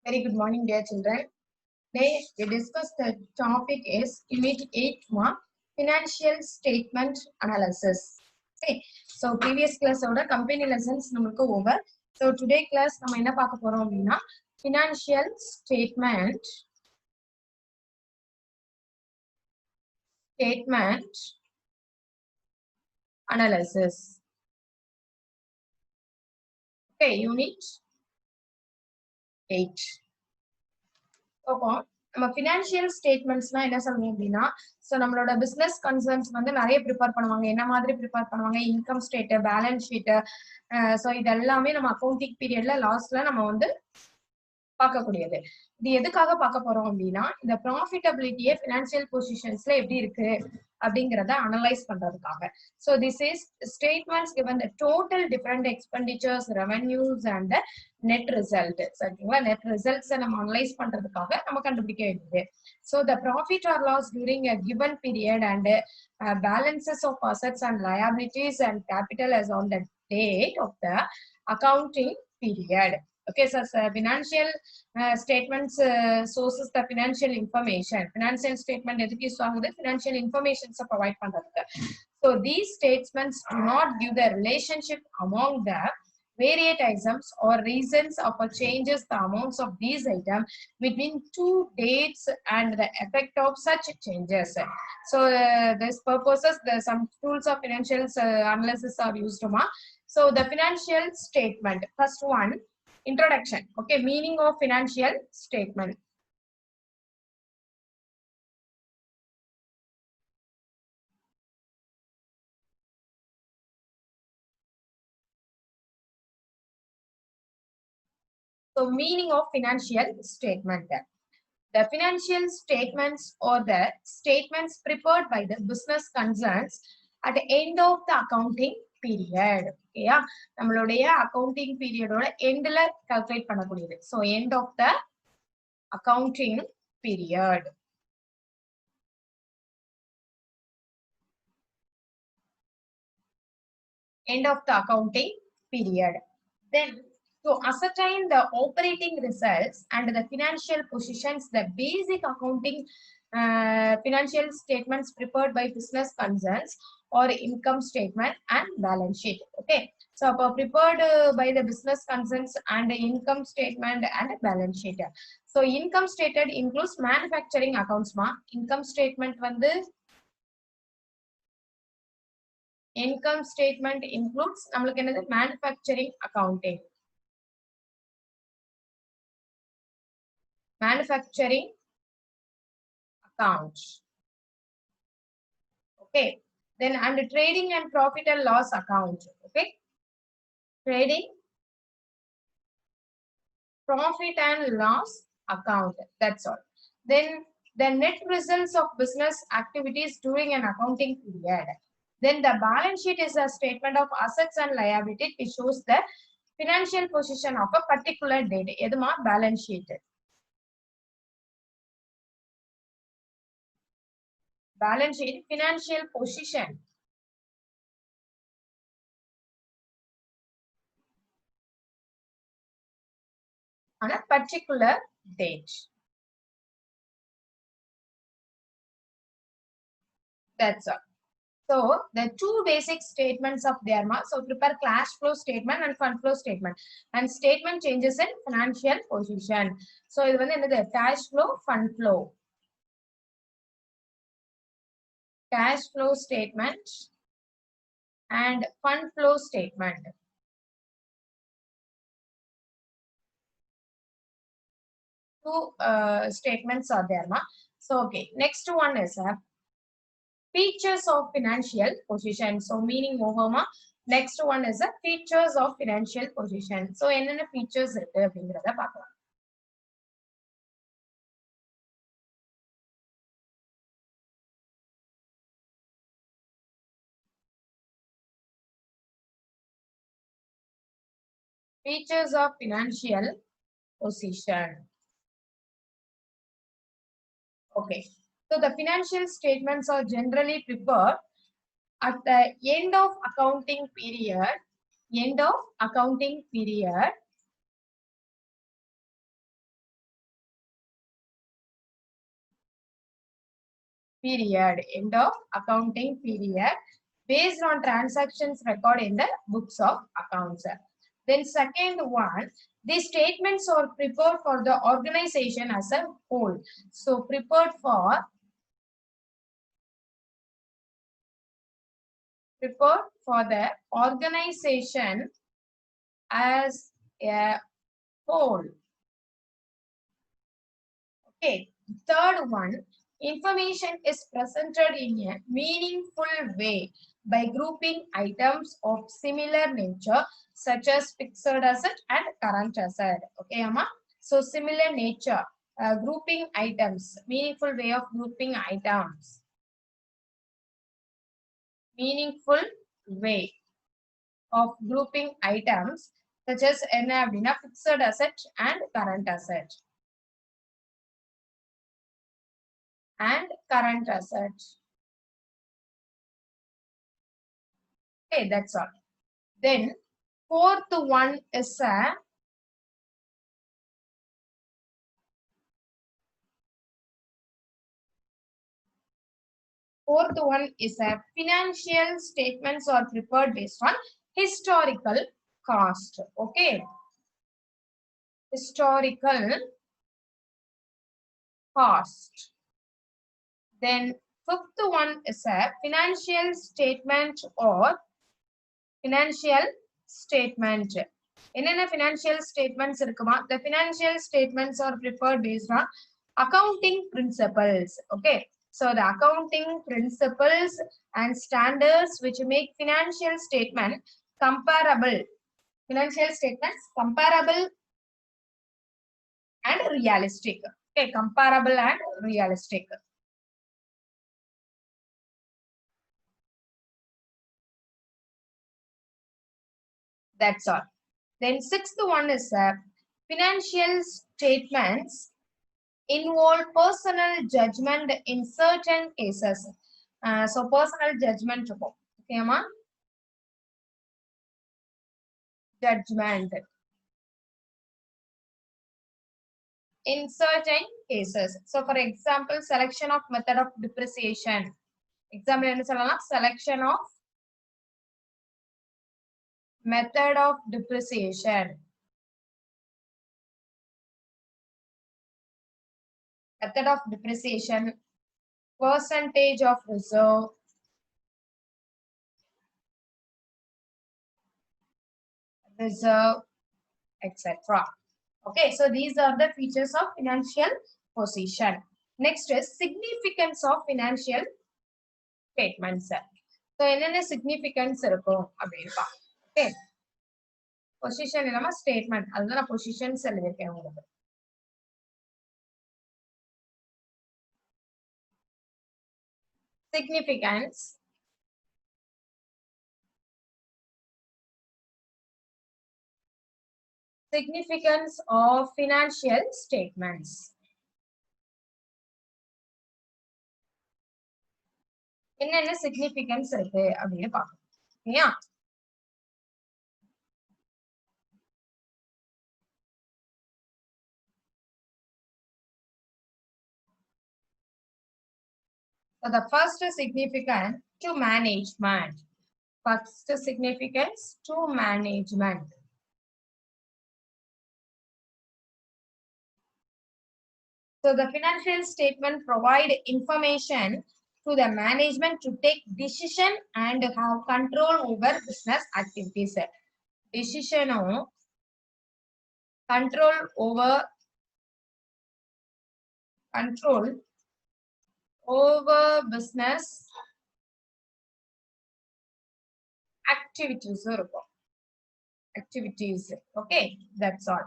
Very good morning, dear children. Today we discuss the topic is Unit 8 Financial Statement Analysis. Okay, so previous class order company lessons namakku over. So today class நம்ம என்ன பார்க்க போறோம் அப்படின்னா Financial Statement Analysis. Okay, Unit 8. Okay. நம்ம financial ஸ்டேட்மெண்ட்ஸ்னா என்ன சொல்லுவோம் அப்படின்னா so நம்மளோட பிசினஸ் கன்சர்ன்ஸ் வந்து நிறைய ப்ரிப்பேர் பண்ணுவாங்க. என்ன மாதிரி ப்ரிப்பேர் பண்ணுவாங்க? Income state, balance sheet. So இது எல்லாமே நம்ம அக்கௌண்டிங் பீரியட்ல லாஸ்ட்ல நம்ம வந்து பார்க்கக்கூடியது. இது எதுக்காக பார்க்க போறோம் அப்படின்னா இந்த ப்ராஃபிட்டபிலிட்டியே ஃபினான்ஷியல் பொசிஷன்ஸ்ல எப்படி இருக்கு அப்படிங்கறத அனலைஸ் பண்றதுக்காக. So this is statements given the total different expenditures, revenues and net result. சரிங்களா? நெட் ரிசல்ட்ஸ் நம்ம அனலைஸ் பண்றதுக்காக நம்ம கண்டுபிடிக்க வேண்டியது. So the profit or loss during a given period and balances of assets and liabilities and capital as on the date of the accounting period. Okay, so financial statements sources the financial information. Financial statement edukku use agudhu? Financial information provide pandradhukku. So these statements do not give the relationship among the various items or reasons of a changes the amounts of these items between two dates and the effect of such changes. So this purposes some tools of financial analysis are used. So the financial statement, first one, introduction. Okay, meaning of financial statement. So meaning of financial statement. The financial statements or the statements prepared by the business concerns at the end of the accounting period. Okay, நம்மளுடைய accounting period ஓட endல calculate பண்ணக்கூடியது. So end of the accounting period. End of the accounting period. Then to ascertain the operating results and the financial positions, the basic accounting financial statements prepared by business concerns or income statement and balance sheet. Okay, so prepared by the business concerns and income statement and balance sheet. So income stated includes manufacturing accounts. Income statement வந்து income statement includes நம்மளுக்கு என்னது manufacturing accounting. Manufacturing account. Okay, then and trading and profit and loss account. Okay, trading, profit and loss account. That's all. Then the net results of business activities during an accounting period. Then the balance sheet is a statement of assets and liabilities which shows the financial position of a particular date. எதுமா balance sheet. Balance sheet, financial position. On a particular date. That's all. So the two basic statements of their so prepare cash flow statement and fund flow statement, and statement changes in financial position. So இது வந்து என்னது cash flow, fund flow. Cash flow statement and fund flow statement. Two statements are there. So okay, next one is features of financial position. So meaning over next one is the features of financial position. So என்னென்ன features இருக்கு அப்படிங்கறத பார்க்கலாம். Features of financial position. Okay, so the financial statements are generally prepared at the end of accounting period. End of accounting period. period, end of accounting period, based on transactions record in the books of accounts. Then second one, these statements are prepared for the organization as a whole. So prepared for the organization as a whole. Okay. Third one, information is presented in a meaningful way by grouping items of similar nature such as fixed asset and current asset. Okay, Amma? So similar nature, grouping items, meaningful way of grouping items. Meaningful way of grouping items such as fixed asset and current asset. Okay, that's all. Then fourth one is a financial statements are prepared based on historical cost. Okay. Historical cost. Then fifth one is a financial statement or financial statement. என்னென்ன financial statements இருக்குமா? The financial statements are prepared based on accounting principles. Okay. So the accounting principles and standards which make financial statement comparable. Financial statements comparable and realistic. Okay, comparable and realistic. That's all. Then sixth one is financial statements involve personal judgment in certain cases. So personal judgment. Okay, Amma? Judgment. In certain cases. So for example, selection of method of depreciation. Example, selection of method of depreciation. Method of depreciation, percentage of reserve, etc. Okay, so these are the features of financial position. Next is significance of financial statements. So என்னென்ன significance இருக்கும் அப்படின்னு பார்ப்போம். Okay. Position இல்லாம statement, அதுதான் நான் positions எழுதிருக்கேன் உங்களுக்கு. Significance of financial statements. என்னென்ன significance இருக்கு அப்படின்னு பார்ப்போம். சரியா? So the first significance to management. First significance to management. So the financial statement provide information to the management to take decision and have control over business activities. Decision or control over business activities. Okay, that's all.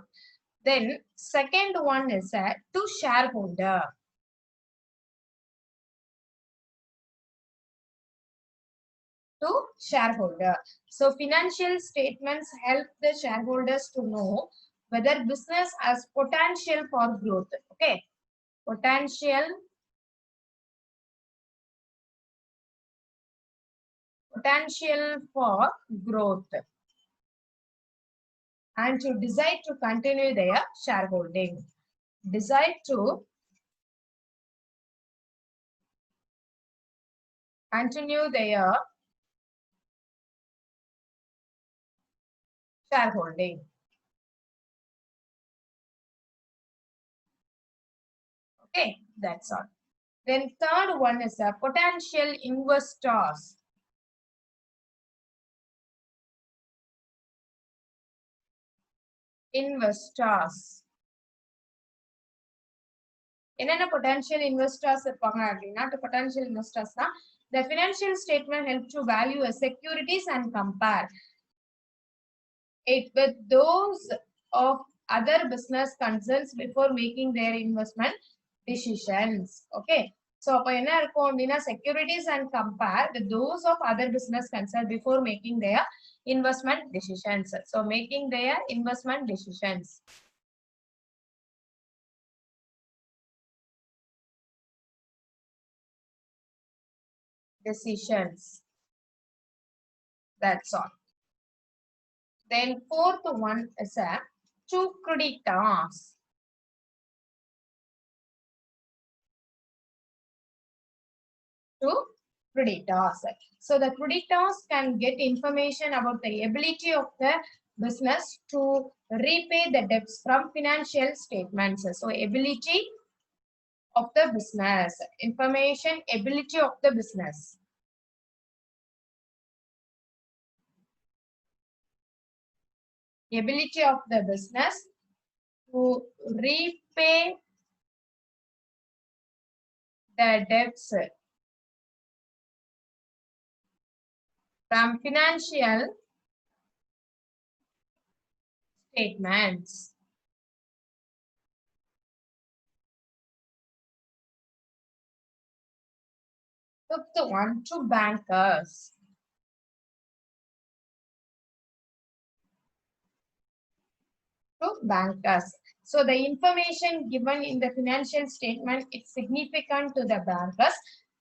Then second one is to shareholder. So financial statements help the shareholders to know whether business has potential for growth. Okay, potential for growth, and to decide to continue their shareholding. continue their shareholding. Okay, that's all. Then third one is potential investors. Investors. என்னென்ன potential investors இருப்பாங்க அப்படின்னா potential investors தான் the financial statement help to value a securities and compare it with those of other business concerns before making their investment decisions. Okay, so அப்ப என்ன இருக்கும் அப்படின்னா securities and compare with those of other business concerns before making their investment decisions. So making their investment decisions. That's all. Then fourth one is to creditors. To creditors. So the creditors can get information about the ability of the business to repay the debts from financial statements. So ability of the business, information, ability of the business. Ability of the business to repay the debts from financial statements. Fifth one, to bankers. To bankers. So the information given in the financial statement is significant to the bankers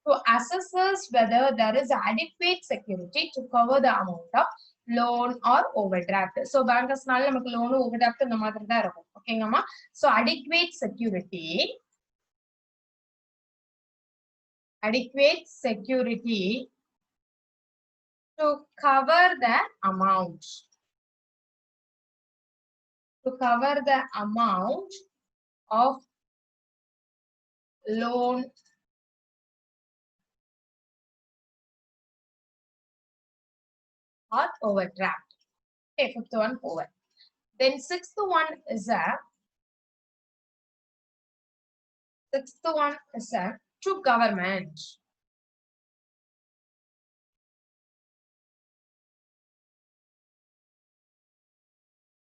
to assess whether there is adequate security to cover the amount of loan or overdraft. So bankers நால நமக்கு loan overdraft இந்த மாதிரி தான் இருக்கும். ஓகேங்கம்மா. So adequate security to cover the amount. To cover the amount of loan or overdraft. Okay, fifth one over. Then sixth one is to government.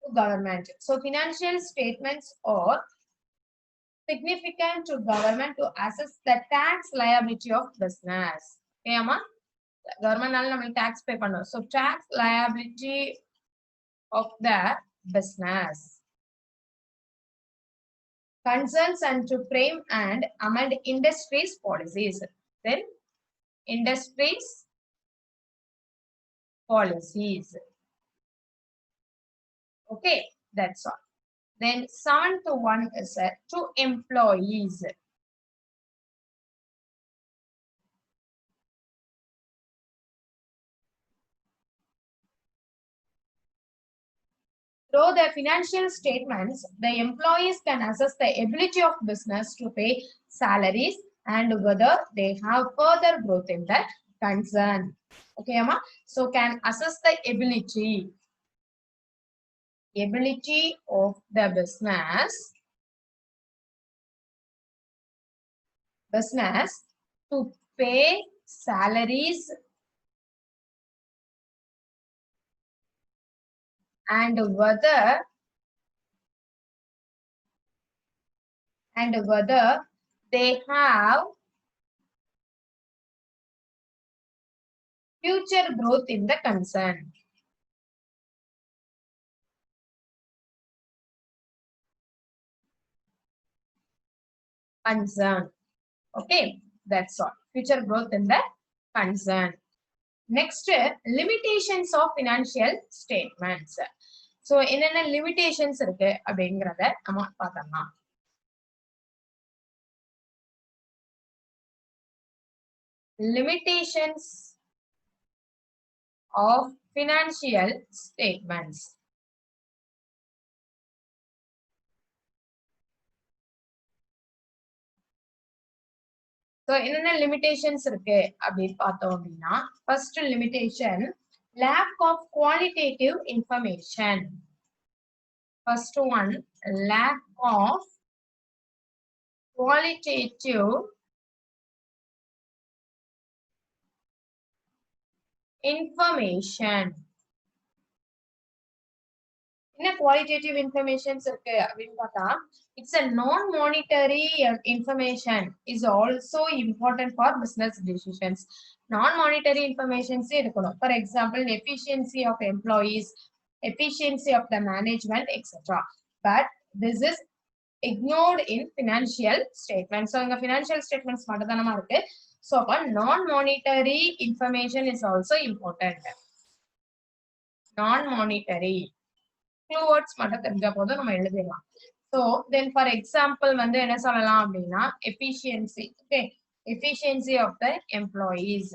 To government. So financial statements are significant to government to assess the tax liability of business. Okay, amma? Government நால நமக்கு tax pay பண்ணணும். So tax liability of the business. Concerns and to frame and amend industries policies. Then industries policies. Okay, that's all. Then seventh one is to employees. Through the financial statements, the employees can assess the ability of business to pay salaries and whether they have further growth in the concern. Okay, Amma? So can assess the ability of the business to pay salaries and whether they have future growth in the concern. Okay, that's all. Future growth in the concern. Next, limitations of financial statements. So என்னென்ன limitations இருக்கு அப்படிங்கறத நம்ம பார்த்தோம்னா limitations of financial statements. So, என்னென்ன limitations இருக்கு அப்படின்னு பார்த்தோம் அப்படின்னா, first limitation, lack of qualitative information. First one, lack of qualitative information. என்ன qualitative informations இருக்கு அப்படின்னு பார்த்தா, it's a non-monetary information is also important for business decisions. Non-monetary informations இருக்கணும். For example, efficiency of employees, efficiency of the management, etc. But this is ignored in financial statements. So, இங்க financial statements மட்டும்தானமா இருக்கு. So, non-monetary information is also important. Non-monetary keywords மட்டும் தெரிஞ்சா போதும் நம்ம எழுதிடலாம். So, then for example வந்து என்ன சொல்லலாம் அப்படின்னா efficiency. Okay, efficiency of the employees.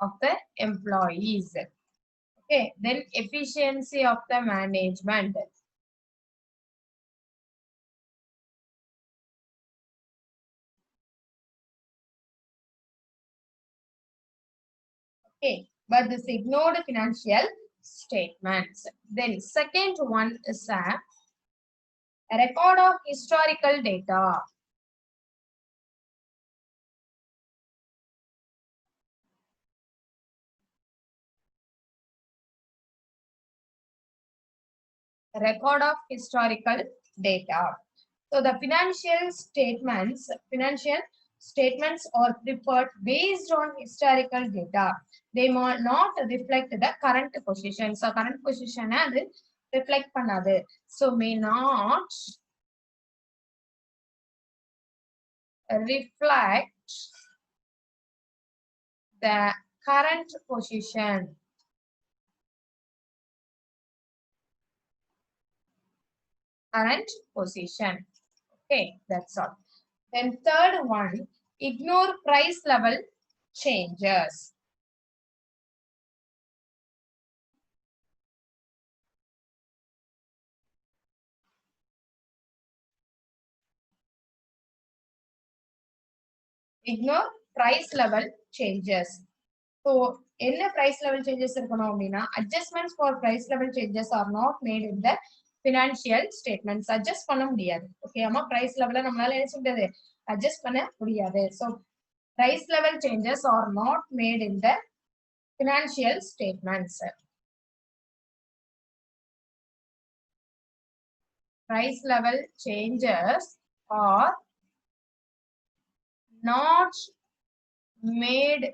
Of the employees. Okay, then efficiency of the management. Okay, but this ignored financial statements. Then second one is a record of historical data. Record of historical data. So the financial statements are prepared based on historical data. They might not reflect the current position. So current position அது reflect பண்ணாது. So may not reflect the current position. Current position. Okay, that's all. Then third one, ignore price level changes. Ignore price level changes. So, என்ன price level changes இருக்கணும் அப்படின்னா, adjustments for price level changes are not made in the financial statements. Adjust பண்ண முடியாது. Okay, ஆமா price level நம்மளால என்ன சொல்றது? Adjust பண்ண முடியாது. So, price level changes are not made in the financial statements. Price level changes are not made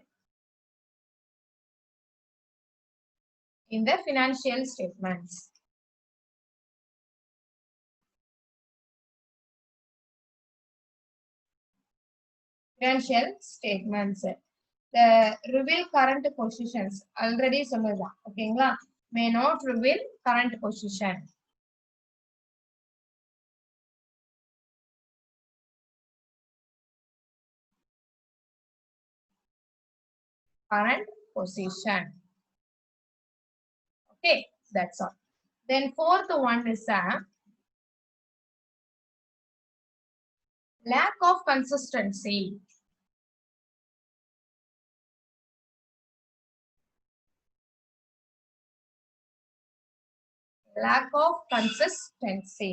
in the financial statements. Financial statements. The reveal current positions already சொன்னதுதான். ஓகேங்களா? May not reveal current position. Current position. Okay, that's all. Then fourth one is a lack of consistency. Lack of consistency.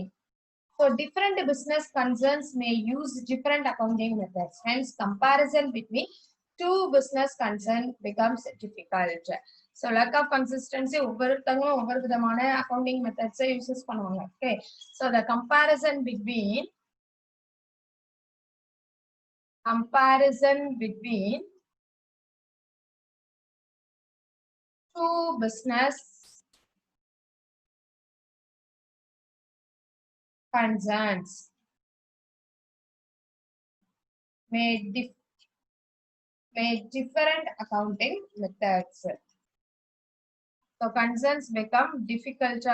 So different business concerns may use different accounting methods. Hence, comparison between two business concerns becomes difficult. So lack of consistency, ஒவ்வொருத்தவங்களும் ஒவ்வொரு விதமான accounting methods use பண்ணுவாங்க. Okay, so the comparison between two business concerns may different accounting methods. So concerns become difficult.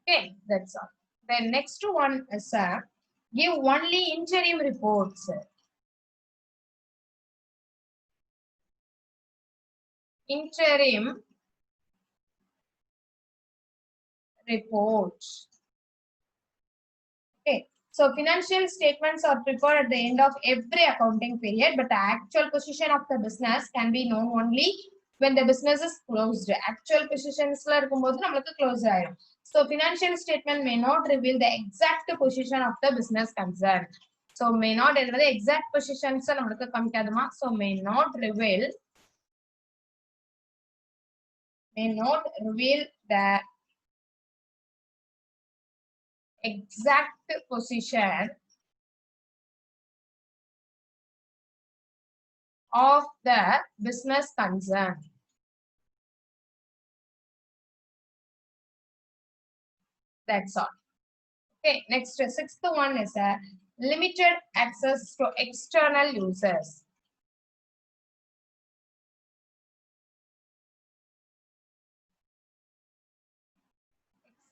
Okay, that's all. The next one is give only interim reports. Interim reports. Okay, so financial statements are prepared at the end of every accounting period, but the actual position of the business can be known only when the business is closed. Actual positions closed. So financial statement may not reveal the exact position of the business concerned. So may not the exact positions so may not reveal the exact position of the business concern. That's all. Okay, next, sixth one is a limited access to external users.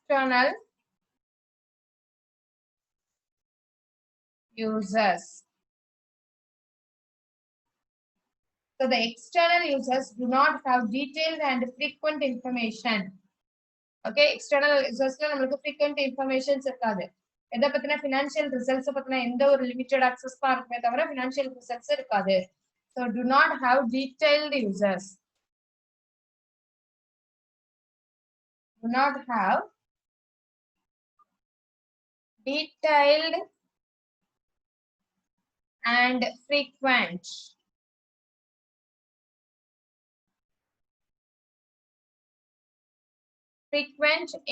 External users. So the external users do not have detailed and frequent information. Okay, external users frequent information irukadu. எதை பத்தின financial results பத்தின எந்த ஒரு limited access தான் இருக்குமே தவிர financial results இருக்காது. So do not have detailed users. Do not have detailed and frequent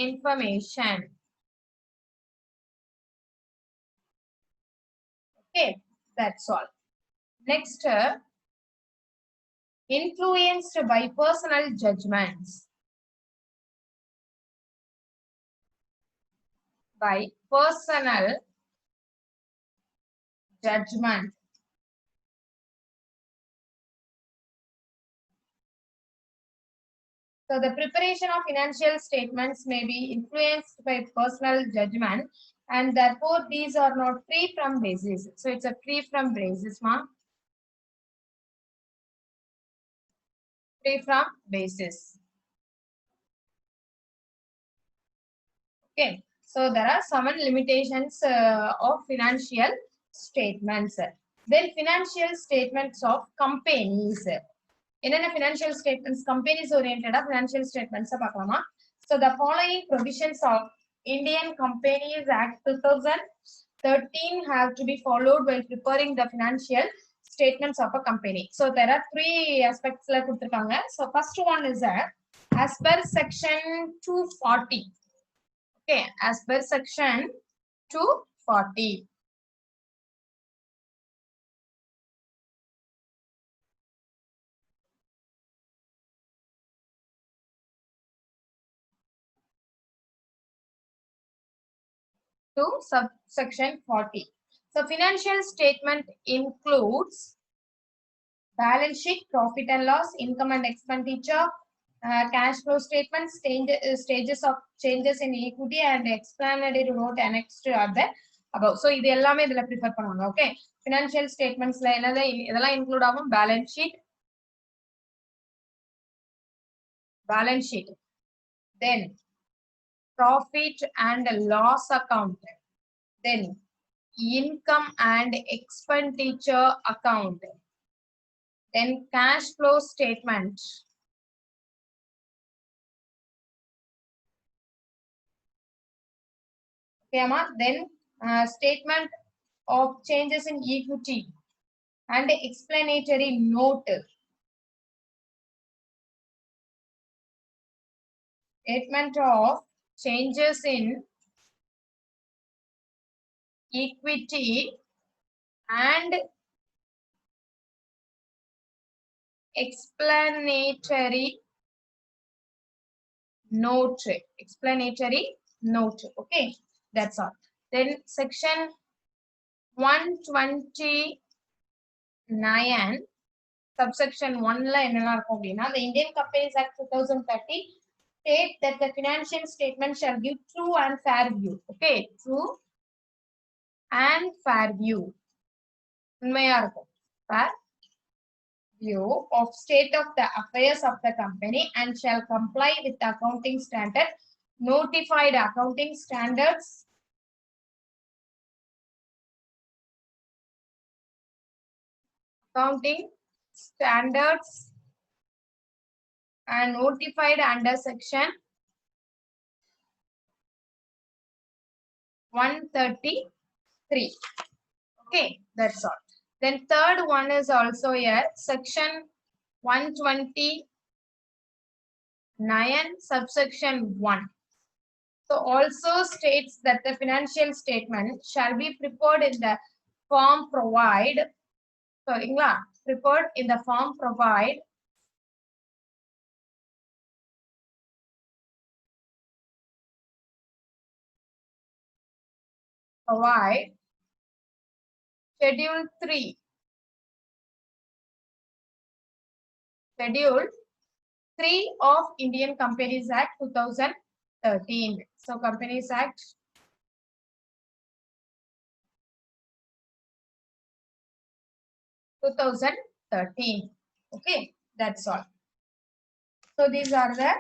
information. Okay, that's all. Next, influenced by personal judgments. By personal judgment. So the preparation of financial statements may be influenced by personal judgment, and therefore these are not free from basis. So it's a free from basis, ma. Free from basis. Okay. So there are some limitations of financial statements. Then financial statements of companies. என்னென்ன financial statements companies oriented financial statements பார்க்கலாமா. So the following provisions of Indian Companies Act 2013 have to be followed while preparing the financial statements of a company. So there are three aspects la கொடுத்திருக்காங்க. So first one is as per section 240. Okay, as per section 240. To subsection 40. So financial statement includes balance sheet, profit and loss, income and expenditure, cash flow statements, stages of changes in equity and explanatory note annexed are the above. So இது எல்லாமே இதல prefer பண்ணுவாங்க. Okay, financial statements ல இதெல்லாம் include ஆகும் balance sheet, then profit and loss account, then income and expenditure account, then cash flow statement, okay, then statement of changes in equity and explanatory note, statement of changes in equity and explanatory note. Okay, that's all. Then section 129 subsection 1 la enna irukum appadina the Indian Companies Act 2013 state that the financial statement shall give true and fair view. Okay, true and fair view. உண்மையா இருக்கும். Fair view of state of the affairs of the company and shall comply with the accounting standard, notified accounting standards, and notified under section 133. Okay, that's all. Then third one is also here, section 129 subsection 1. So also states that the financial statement shall be prepared in the form prepared in the form provide Schedule 3 of Indian Companies Act 2013. So Companies Act 2013. Okay, that's all. So these are the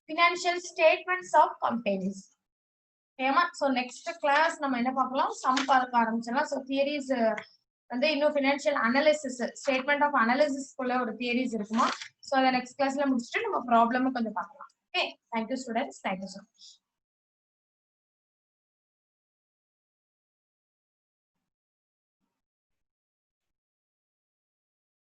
financial statements of companies. So next class நம்ம என்ன பார்க்கலாம், some பார்க்க ஆரம்பிச்சலாம். So theories வந்து இன்னும் financial analysis, statement of analysis குள்ள ஒரு theories இருக்குமா. So அத next classல முடிச்சிட்டு நம்ம problem கொஞ்சம் பார்க்கலாம். Okay, thank you students, thank you so much.